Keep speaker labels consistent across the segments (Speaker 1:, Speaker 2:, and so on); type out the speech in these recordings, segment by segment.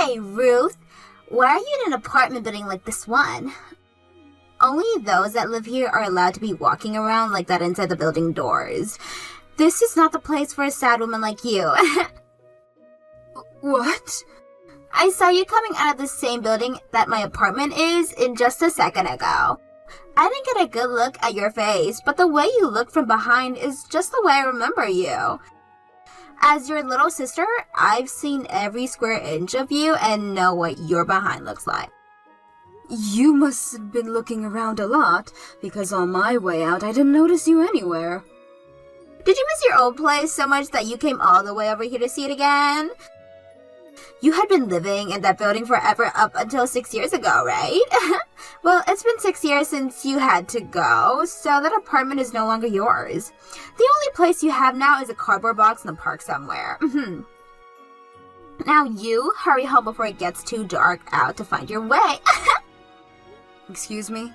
Speaker 1: Hey, Ruth. Why are you in an apartment building like this one? Only those that live here are allowed to be walking around like that inside the building doors. This is not the place for a sad woman like you.
Speaker 2: What?
Speaker 1: I saw you coming out of the same building that my apartment is in just a second ago. I didn't get a good look at your face, but the way you look from behind is just the way I remember you. As your little sister, I've seen every square inch of you and know what your behind looks like.
Speaker 2: You must have been looking around a lot, because on my way out I didn't notice you anywhere.
Speaker 1: Did you miss your old place so much that you came all the way over here to see it again? You had been living in that building forever up until 6 years ago, right? Well, it's been 6 years since you had to go, so that apartment is no longer yours. The only place you have now is a cardboard box in the park somewhere. Now you hurry home before it gets too dark out to find your way.
Speaker 2: Excuse me?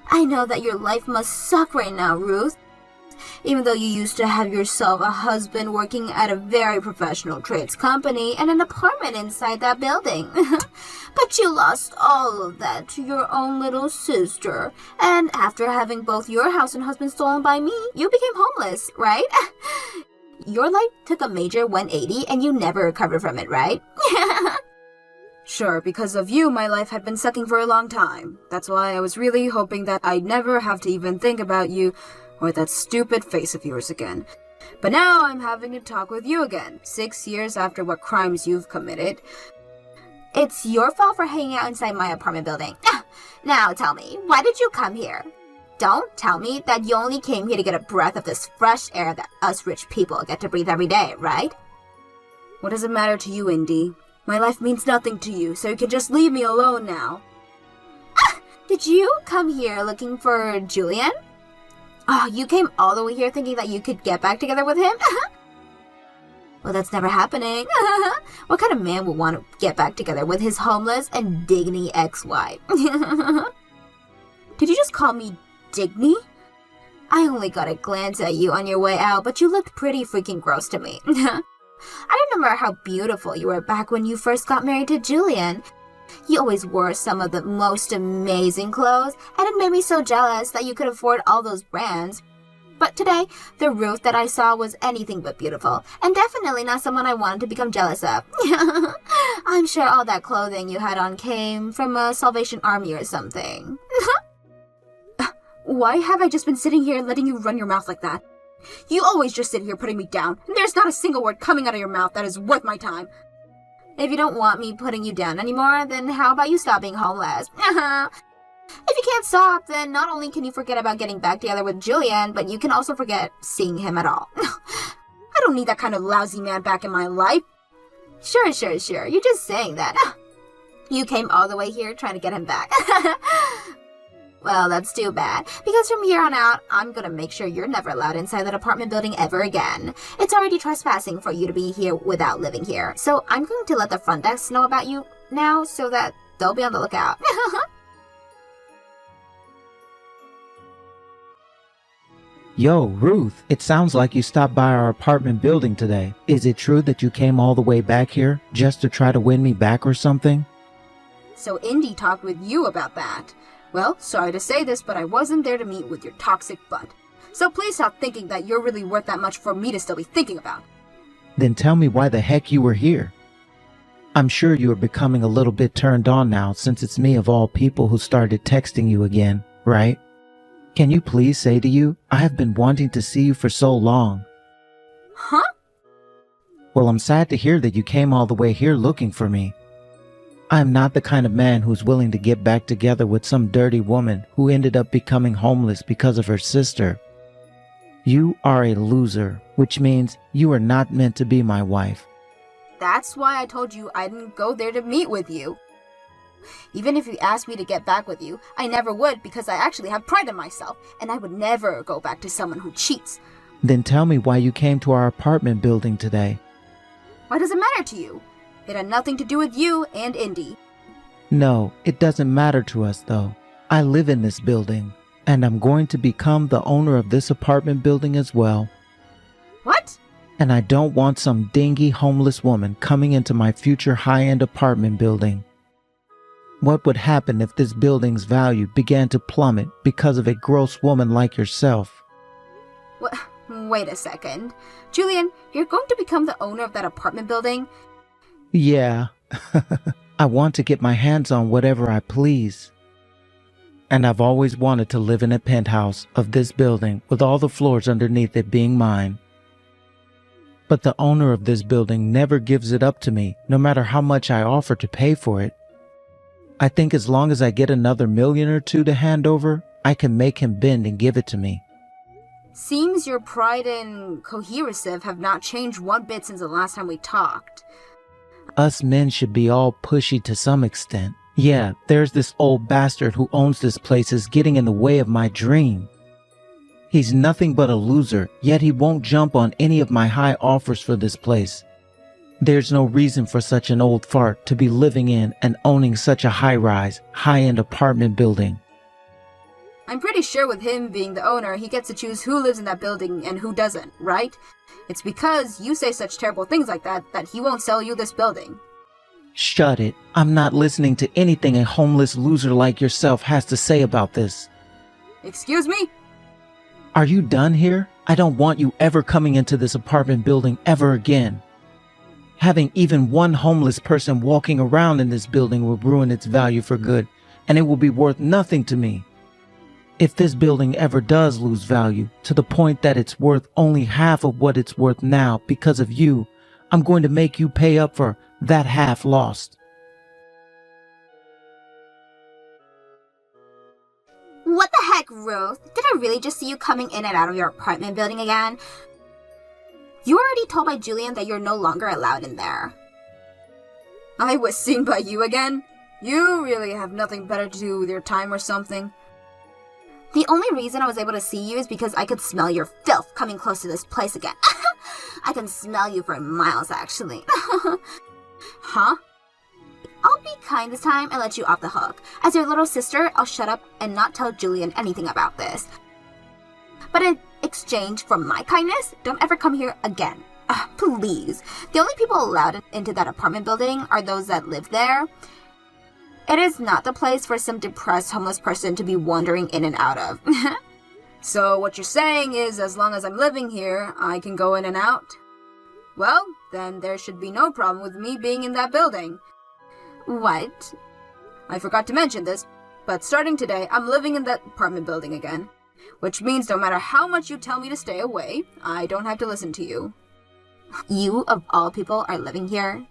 Speaker 1: I know that your life must suck right now, Ruth. Even though you used to have yourself a husband working at a very professional trades company and an apartment inside that building. But you lost all of that to your own little sister. And after having both your house and husband stolen by me, you became homeless, right? Your life took a major 180 and you never recovered from it, right?
Speaker 2: Sure, because of you, my life had been sucking for a long time. That's why I was really hoping that I'd never have to even think about you or that stupid face of yours again. But now I'm having to talk with you again, 6 years after what crimes you've committed.
Speaker 1: It's your fault for hanging out inside my apartment building. Now tell me, why did you come here? Don't tell me that you only came here to get a breath of this fresh air that us rich people get to breathe every day, right?
Speaker 2: What does it matter to you, Indy? My life means nothing to you, so you can just leave me alone now.
Speaker 1: Did you come here looking for Julian? Oh, you came all the way here thinking that you could get back together with him? Well, that's never happening. What kind of man would want to get back together with his homeless and Digny ex-wife? Did you just call me Digny? I only got a glance at you on your way out, but you looked pretty freaking gross to me. I remember how beautiful you were back when you first got married to Julian. You always wore some of the most amazing clothes, and it made me so jealous that you could afford all those brands. But today, the Ruth that I saw was anything but beautiful, and definitely not someone I wanted to become jealous of. I'm sure all that clothing you had on came from a Salvation Army or something.
Speaker 2: Why have I just been sitting here letting you run your mouth like that? You always just sit here putting me down, and there's not a single word coming out of your mouth that is worth my time.
Speaker 1: If you don't want me putting you down anymore, then how about you stop being homeless? If you can't stop, then not only can you forget about getting back together with Julian, but you can also forget seeing him at all.
Speaker 2: I don't need that kind of lousy man back in my life.
Speaker 1: Sure. You're just saying that. You came all the way here trying to get him back. Well, that's too bad, because from here on out, I'm gonna make sure you're never allowed inside that apartment building ever again. It's already trespassing for you to be here without living here, so I'm going to let the front desk know about you now so that they'll be on the lookout.
Speaker 3: Yo, Ruth, it sounds like you stopped by our apartment building today. Is it true that you came all the way back here just to try to win me back or something?
Speaker 2: So Indy talked with you about that. Well, sorry to say this, but I wasn't there to meet with your toxic butt. So please stop thinking that you're really worth that much for me to still be thinking about.
Speaker 3: Then tell me why the heck you were here. I'm sure you are becoming a little bit turned on now since it's me of all people who started texting you again, right? Can you please say to you, I have been wanting to see you for so long.
Speaker 2: Huh?
Speaker 3: Well, I'm sad to hear that you came all the way here looking for me. I am not the kind of man who's willing to get back together with some dirty woman who ended up becoming homeless because of her sister. You are a loser, which means you are not meant to be my wife.
Speaker 2: That's why I told you I didn't go there to meet with you. Even if you asked me to get back with you, I never would because I actually have pride in myself, and I would never go back to someone who cheats.
Speaker 3: Then tell me why you came to our apartment building today.
Speaker 2: Why does it matter to you? It had nothing to do with you and Indy.
Speaker 3: No, it doesn't matter to us though. I live in this building, and I'm going to become the owner of this apartment building as well.
Speaker 2: What?
Speaker 3: And I don't want some dingy homeless woman coming into my future high-end apartment building. What would happen if this building's value began to plummet because of a gross woman like yourself?
Speaker 2: Wait a second. Julian, you're going to become the owner of that apartment building?
Speaker 3: Yeah. I want to get my hands on whatever I please. And I've always wanted to live in a penthouse of this building with all the floors underneath it being mine. But the owner of this building never gives it up to me, no matter how much I offer to pay for it. I think as long as I get another million or two to hand over, I can make him bend and give it to me.
Speaker 2: Seems your pride and cohesive have not changed one bit since the last time we talked.
Speaker 3: Us men should be all pushy to some extent. Yeah, there's this old bastard who owns this place is getting in the way of my dream. He's nothing but a loser, yet he won't jump on any of my high offers for this place. There's no reason for such an old fart to be living in and owning such a high-rise, high-end apartment building.
Speaker 2: I'm pretty sure with him being the owner, he gets to choose who lives in that building and who doesn't, right? It's because you say such terrible things like that he won't sell you this building.
Speaker 3: Shut it. I'm not listening to anything a homeless loser like yourself has to say about this.
Speaker 2: Excuse me?
Speaker 3: Are you done here? I don't want you ever coming into this apartment building ever again. Having even one homeless person walking around in this building will ruin its value for good, and it will be worth nothing to me. If this building ever does lose value to the point that it's worth only half of what it's worth now because of you, I'm going to make you pay up for that half lost.
Speaker 1: What the heck, Ruth? Did I really just see you coming in and out of your apartment building again? You already told my Julian that you're no longer allowed in there.
Speaker 2: I was seen by you again? You really have nothing better to do with your time or something?
Speaker 1: The only reason I was able to see you is because I could smell your filth coming close to this place again. I can smell you for miles, actually.
Speaker 2: Huh?
Speaker 1: I'll be kind this time and let you off the hook. As your little sister, I'll shut up and not tell Julian anything about this. But in exchange for my kindness, don't ever come here again. Please. The only people allowed into that apartment building are those that live there. It is not the place for some depressed homeless person to be wandering in and out of.
Speaker 2: So what you're saying is as long as I'm living here, I can go in and out? Well, then there should be no problem with me being in that building.
Speaker 1: What?
Speaker 2: I forgot to mention this, but starting today, I'm living in that apartment building again. Which means no matter how much you tell me to stay away, I don't have to listen to you.
Speaker 1: You, of all people, are living here?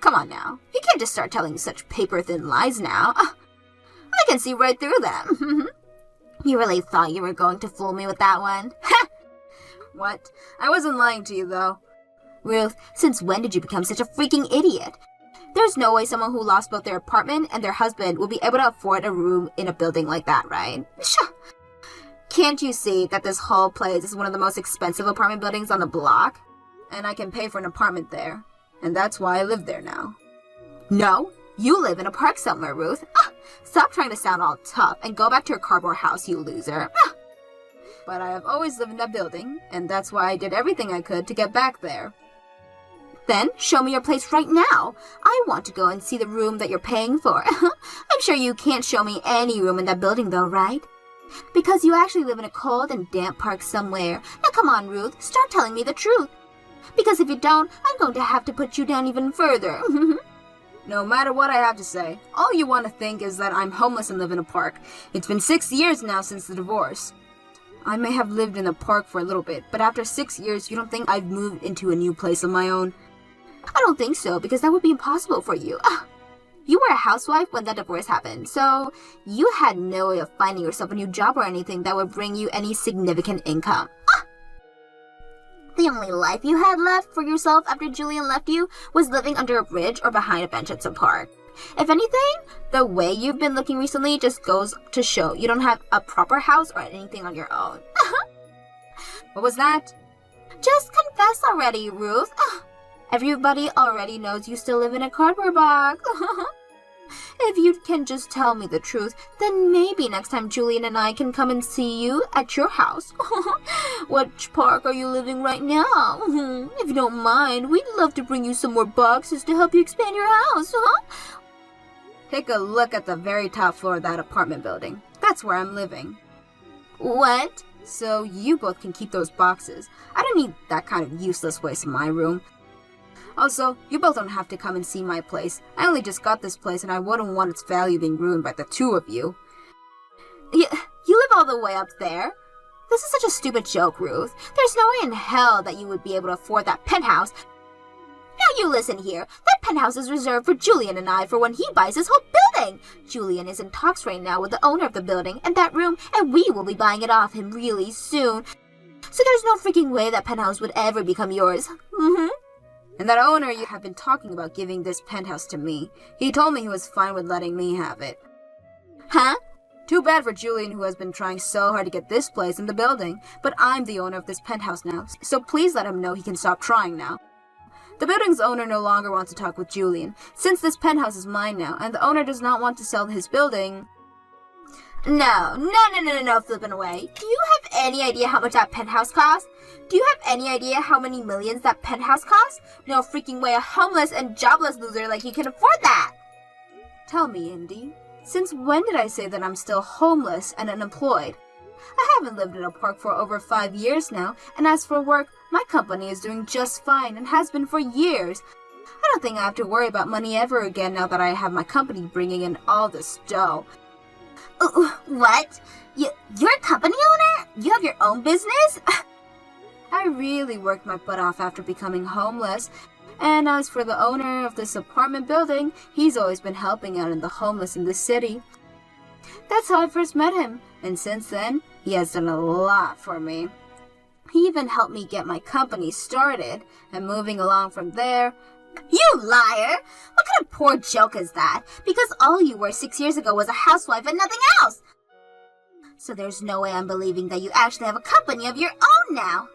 Speaker 1: Come on now. You can't just start telling such paper-thin lies now. I can see right through them. You really thought you were going to fool me with that one?
Speaker 2: What? I wasn't lying to you, though.
Speaker 1: Ruth, since when did you become such a freaking idiot? There's no way someone who lost both their apartment and their husband will be able to afford a room in a building like that, right? Can't you see that this whole place is one of the most expensive apartment buildings on the block?
Speaker 2: And I can pay for an apartment there. And that's why I live there now.
Speaker 1: No, you live in a park somewhere, Ruth. Stop trying to sound all tough and go back to your cardboard house, you loser.
Speaker 2: But I have always lived in that building, and that's why I did everything I could to get back there.
Speaker 1: Then show me your place right now. I want to go and see the room that you're paying for. I'm sure you can't show me any room in that building though, right? Because you actually live in a cold and damp park somewhere. Now come on, Ruth, start telling me the truth. Because if you don't, I'm going to have to put you down even further.
Speaker 2: No matter what I have to say, all you want to think is that I'm homeless and live in a park. It's been 6 years now since the divorce. I may have lived in the park for a little bit, but after 6 years, you don't think I've moved into a new place of my own?
Speaker 1: I don't think so, because that would be impossible for you. You were a housewife when that divorce happened, so you had no way of finding yourself a new job or anything that would bring you any significant income. The only life you had left for yourself after Julian left you was living under a bridge or behind a bench at some park. If anything, the way you've been looking recently just goes to show you don't have a proper house or anything on your own.
Speaker 2: What was that?
Speaker 1: Just confess already, Ruth. Everybody already knows you still live in a cardboard box. If you can just tell me the truth, then maybe next time Julian and I can come and see you at your house. Which park are you living right now? If you don't mind, we'd love to bring you some more boxes to help you expand your house, huh?
Speaker 2: Take a look at the very top floor of that apartment building. That's where I'm living.
Speaker 1: What?
Speaker 2: So you both can keep those boxes. I don't need that kind of useless waste in my room. Also, you both don't have to come and see my place. I only just got this place and I wouldn't want its value being ruined by the two of you.
Speaker 1: You live all the way up there? This is such a stupid joke, Ruth. There's no way in hell that you would be able to afford that penthouse. Now you listen here. That penthouse is reserved for Julian and I for when he buys his whole building. Julian is in talks right now with the owner of the building and that room, and we will be buying it off him really soon. So there's no freaking way that penthouse would ever become yours.
Speaker 2: And that owner you have been talking about giving this penthouse to me. He told me he was fine with letting me have it.
Speaker 1: Huh?
Speaker 2: Too bad for Julian, who has been trying so hard to get this place in the building. But I'm the owner of this penthouse now, so please let him know he can stop trying now. The building's owner no longer wants to talk with Julian. Since this penthouse is mine now, and the owner does not want to sell his building...
Speaker 1: No, flipping away. Do you have any idea how much that penthouse costs? Do you have any idea how many millions that penthouse costs? No freaking way a homeless and jobless loser like you can afford that!
Speaker 2: Tell me, Indy, since when did I say that I'm still homeless and unemployed? I haven't lived in a park for over 5 years now, and as for work, my company is doing just fine and has been for years. I don't think I have to worry about money ever again now that I have my company bringing in all this dough.
Speaker 1: What? You're a company owner? You have your own business?
Speaker 2: I really worked my butt off after becoming homeless. And as for the owner of this apartment building, he's always been helping out in the homeless in the city. That's how I first met him, and since then, he has done a lot for me. He even helped me get my company started, and moving along from there...
Speaker 1: You liar! What kind of poor joke is that? Because all you were 6 years ago was a housewife and nothing else! So there's no way I'm believing that you actually have a company of your own now!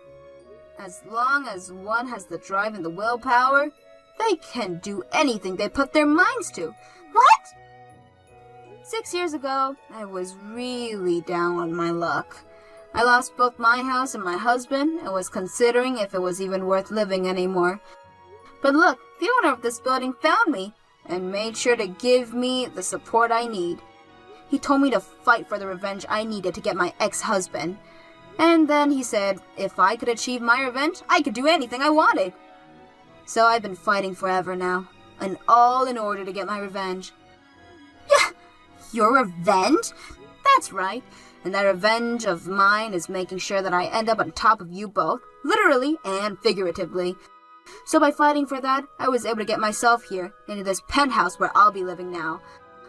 Speaker 2: As long as one has the drive and the willpower, they can do anything they put their minds to.
Speaker 1: What?
Speaker 2: 6 years ago, I was really down on my luck. I lost both my house and my husband and was considering if it was even worth living anymore. But look, the owner of this building found me and made sure to give me the support I need. He told me to fight for the revenge I needed to get my ex-husband. And then he said if I could achieve my revenge, I could do anything I wanted. So I've been fighting forever now, and all in order to get my revenge.
Speaker 1: Your revenge?
Speaker 2: That's right. And that revenge of mine is making sure that I end up on top of you both, literally and figuratively. So by fighting for that, I was able to get myself here, into this penthouse where I'll be living now.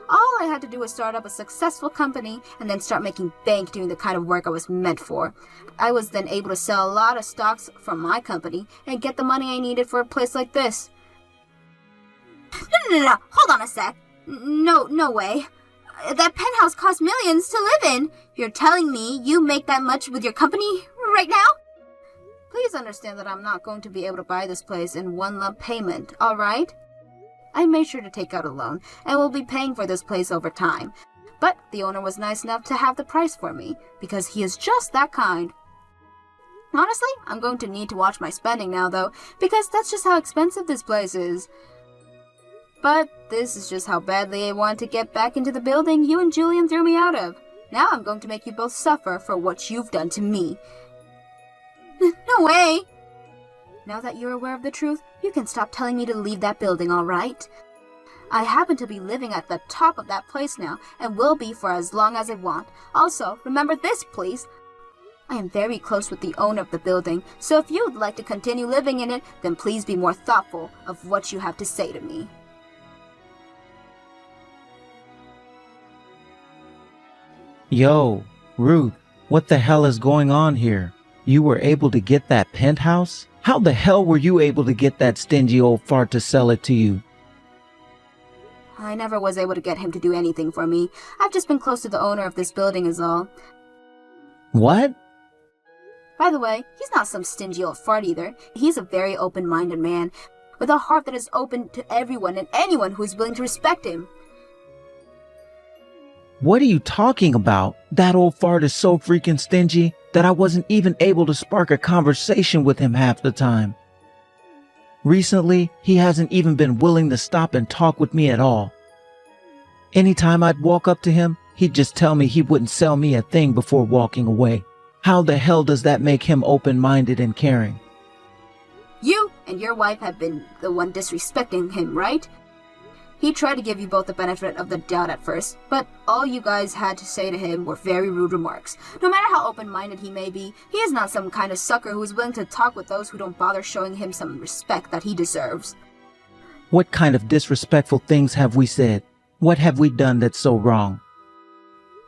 Speaker 2: All I had to do was start up a successful company and then start making bank doing the kind of work I was meant for. I was then able to sell a lot of stocks from my company and get the money I needed for a place like this.
Speaker 1: No. Hold on a sec. No way. That penthouse costs millions to live in. You're telling me you make that much with your company right now?
Speaker 2: Please understand that I'm not going to be able to buy this place in one lump payment, alright? I made sure to take out a loan, and will be paying for this place over time. But the owner was nice enough to have the price for me, because he is just that kind. Honestly, I'm going to need to watch my spending now, though, because that's just how expensive this place is. But this is just how badly I want to get back into the building you and Julian threw me out of. Now I'm going to make you both suffer for what you've done to me.
Speaker 1: No way!
Speaker 2: Now that you're aware of the truth, you can stop telling me to leave that building, alright? I happen to be living at the top of that place now, and will be for as long as I want. Also, remember this, please. I am very close with the owner of the building, so if you would like to continue living in it, then please be more thoughtful of what you have to say to me.
Speaker 3: Yo, Ruth, what the hell is going on here? You were able to get that penthouse? How the hell were you able to get that stingy old fart to sell it to you?
Speaker 2: I never was able to get him to do anything for me. I've just been close to the owner of this building is all.
Speaker 3: What?
Speaker 2: By the way, he's not some stingy old fart either. He's a very open-minded man, with a heart that is open to everyone and anyone who is willing to respect him.
Speaker 3: What are you talking about? That old fart is so freaking stingy that I wasn't even able to spark a conversation with him half the time. Recently, he hasn't even been willing to stop and talk with me at all. Anytime I'd walk up to him, he'd just tell me he wouldn't sell me a thing before walking away. How the hell does that make him open-minded and caring?
Speaker 2: You and your wife have been the one disrespecting him, right? He tried to give you both the benefit of the doubt at first, but all you guys had to say to him were very rude remarks. No matter how open-minded he may be, he is not some kind of sucker who is willing to talk with those who don't bother showing him some respect that he deserves.
Speaker 3: What kind of disrespectful things have we said? What have we done that's so wrong?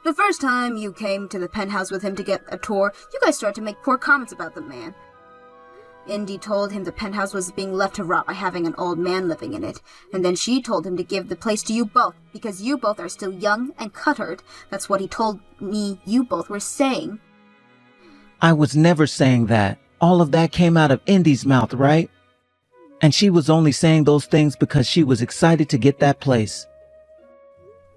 Speaker 2: The first time you came to the penthouse with him to get a tour, you guys started to make poor comments about the man. Indy told him the penthouse was being left to rot by having an old man living in it, and then she told him to give the place to you both, because you both are still young and cuttered. That's what he told me you both were saying.
Speaker 3: I was never saying that. All of that came out of Indy's mouth, right? And she was only saying those things because she was excited to get that place.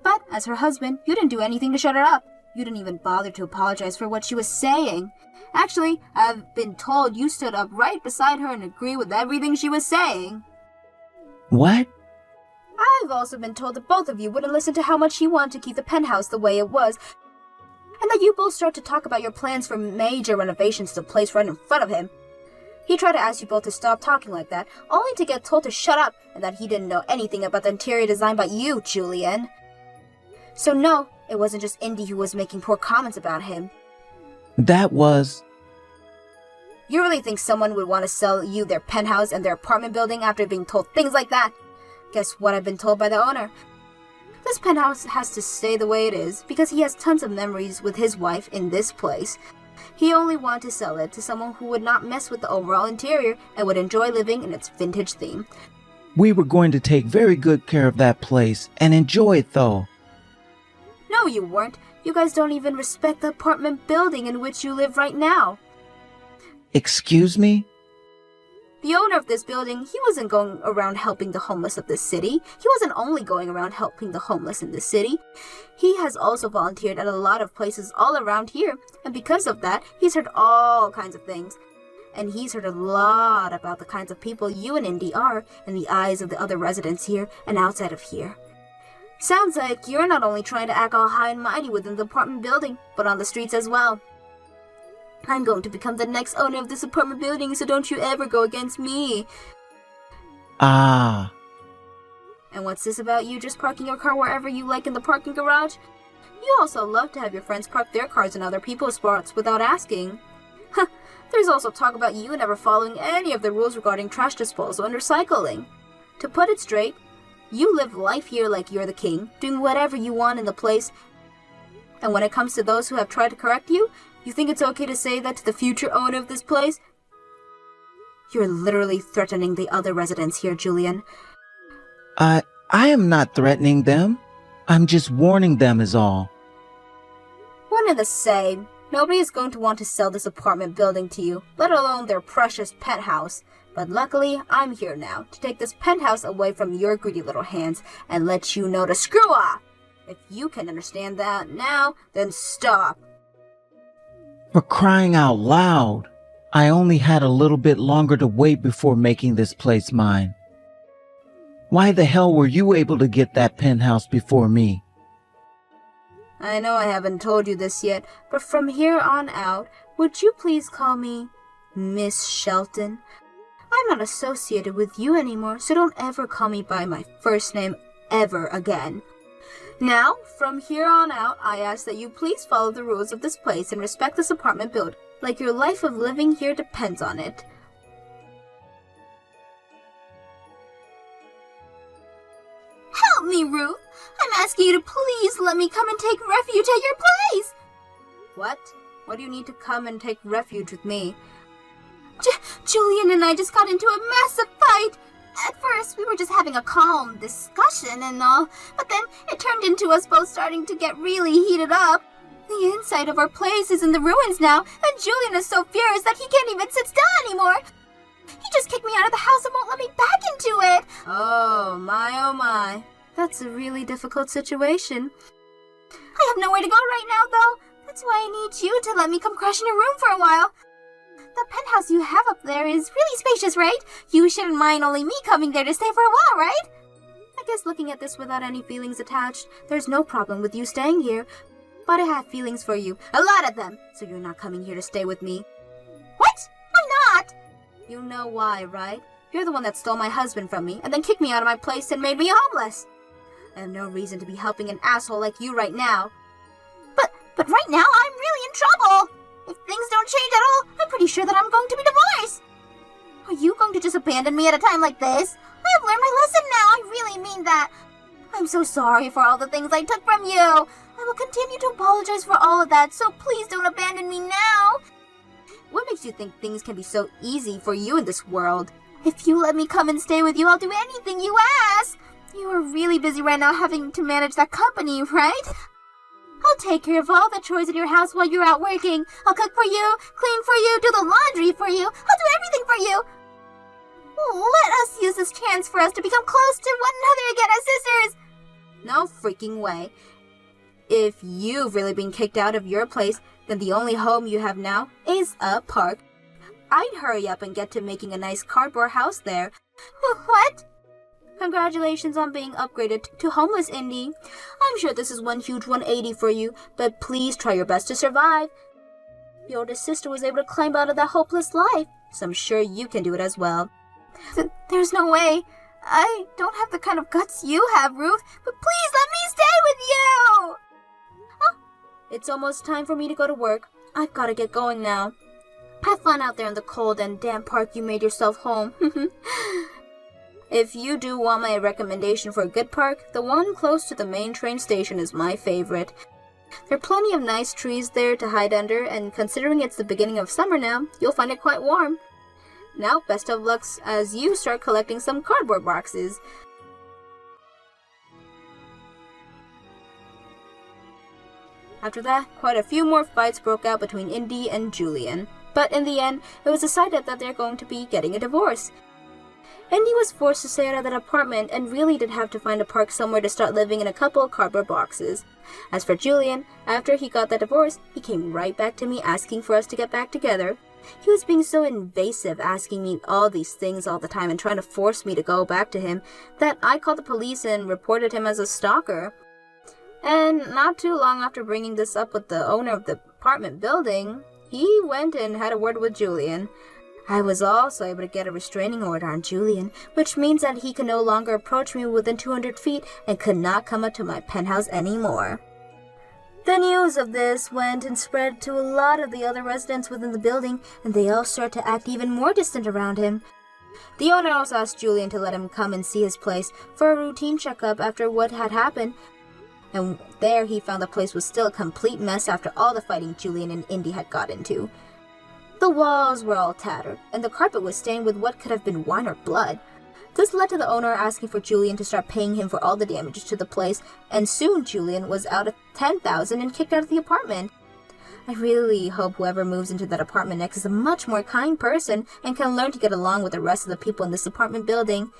Speaker 2: But as her husband, you didn't do anything to shut her up. You didn't even bother to apologize for what she was saying. Actually, I've been told you stood up right beside her and agreed with everything she was saying.
Speaker 3: What?
Speaker 2: I've also been told that both of you wouldn't listen to how much he wanted to keep the penthouse the way it was, and that you both start to talk about your plans for major renovations to the place right in front of him. He tried to ask you both to stop talking like that, only to get told to shut up and that he didn't know anything about the interior design but you, Julian. So no, it wasn't just Indy who was making poor comments about him.
Speaker 3: That was...
Speaker 2: You really think someone would want to sell you their penthouse and their apartment building after being told things like that? Guess what I've been told by the owner? This penthouse has to stay the way it is because he has tons of memories with his wife in this place. He only wanted to sell it to someone who would not mess with the overall interior and would enjoy living in its vintage theme.
Speaker 3: We were going to take very good care of that place and enjoy it though.
Speaker 2: No, you weren't. You guys don't even respect the apartment building in which you live right now.
Speaker 3: Excuse me?
Speaker 2: The owner of this building, he wasn't going around helping the homeless of this city. He wasn't only going around helping the homeless in this city. He has also volunteered at a lot of places all around here, and because of that, he's heard all kinds of things. And he's heard a lot about the kinds of people you and Indy are in the eyes of the other residents here and outside of here. Sounds like you're not only trying to act all high and mighty within the apartment building, but on the streets as well. I'm going to become the next owner of this apartment building, so don't you ever go against me.
Speaker 3: Ah.
Speaker 2: And what's this about you just parking your car wherever you like in the parking garage? You also love to have your friends park their cars in other people's spots without asking. Huh, there's also talk about you never following any of the rules regarding trash disposal and recycling. To put it straight, you live life here like you're the king, doing whatever you want in the place. And when it comes to those who have tried to correct you, you think it's okay to say that to the future owner of this place? You're literally threatening the other residents here, Julian.
Speaker 3: I am not threatening them. I'm just warning them is all.
Speaker 2: One and the same. Nobody is going to want to sell this apartment building to you, let alone their precious penthouse. But luckily, I'm here now to take this penthouse away from your greedy little hands and let you know to screw off. If you can understand that now, then stop.
Speaker 3: For crying out loud, I only had a little bit longer to wait before making this place mine. Why the hell were you able to get that penthouse before me?
Speaker 2: I know I haven't told you this yet, but from here on out, would you please call me Miss Shelton? I'm not associated with you anymore, so don't ever call me by my first name ever again. Now, from here on out, I ask that you please follow the rules of this place and respect this apartment building, like your life of living here depends on it. Help me, Ruth! I'm asking you to please let me come and take refuge at your place! What? What do you need to come and take refuge with me? Julian and I just got into a massive fight! At first, we were just having a calm discussion and all, but then it turned into us both starting to get really heated up. The inside of our place is in the ruins now, and Julian is so furious that he can't even sit still anymore. He just kicked me out of the house and won't let me back into it. Oh my. That's a really difficult situation.
Speaker 1: I have nowhere to go right now, though. That's why I need you to let me come crash in your room for a while. The penthouse you have up there is really spacious, right? You shouldn't mind only me coming there to stay for a while, right? I guess looking at this without any feelings attached, there's no problem with you staying here. But I have feelings for you, a lot of them, so you're not coming here to stay with me. What? Why not? You know why, right? You're the one that stole my husband from me and then kicked me out of my place and made me homeless. I have no reason to be helping an asshole like you right now. But right now I'm really in trouble. If things don't change at all, I'm pretty sure that I'm going to be divorced. Are you going to just abandon me at a time like this? I have learned my lesson now. I really mean that. I'm so sorry for all the things I took from you. I will continue to apologize for all of that, so please don't abandon me now. What makes you think things can be so easy for you in this world? If you let me come and stay with you, I'll do anything you ask. You are really busy right now having to manage that company, right? I'll take care of all the chores in your house while you're out working. I'll cook for you, clean for you, do the laundry for you. I'll do everything for you. Let us use this chance for us to become close to one another again as sisters. No freaking way. If you've really been kicked out of your place, then the only home you have now is a park. I'd hurry up and get to making a nice cardboard house there. What? Congratulations on being upgraded to homeless, Indy. I'm sure this is one huge 180 for you, but please try your best to survive. Your oldest sister was able to climb out of that hopeless life, so I'm sure you can do it as well. There's no way. I don't have the kind of guts you have, Ruth, but please let me stay with you! Oh, it's almost time for me to go to work. I've got to get going now. Have fun out there in the cold and damp park you made yourself home. If you do want my recommendation for a good park, the one close to the main train station is my favorite. There are plenty of nice trees there to hide under, and considering it's the beginning of summer now, you'll find it quite warm. Now, best of luck as you start collecting some cardboard boxes. After that, quite a few more fights broke out between Indy and Julian. But in the end, it was decided that they're going to be getting a divorce. Indy was forced to stay out of that apartment and really did have to find a park somewhere to start living in a couple of cardboard boxes. As for Julian, after he got that divorce, he came right back to me asking for us to get back together. He was being so invasive, asking me all these things all the time and trying to force me to go back to him, that I called the police and reported him as a stalker. And not too long after bringing this up with the owner of the apartment building, he went and had a word with Julian. I was also able to get a restraining order on Julian, which means that he can no longer approach me within 200 feet and could not come up to my penthouse anymore. The news of this went and spread to a lot of the other residents within the building, and they all started to act even more distant around him. The owner also asked Julian to let him come and see his place for a routine checkup after what had happened, and there he found the place was still a complete mess after all the fighting Julian and Indy had got into. The walls were all tattered, and the carpet was stained with what could have been wine or blood. This led to the owner asking for Julian to start paying him for all the damages to the place, and soon Julian was out of $10,000 and kicked out of the apartment. I really hope whoever moves into that apartment next is a much more kind person and can learn to get along with the rest of the people in this apartment building.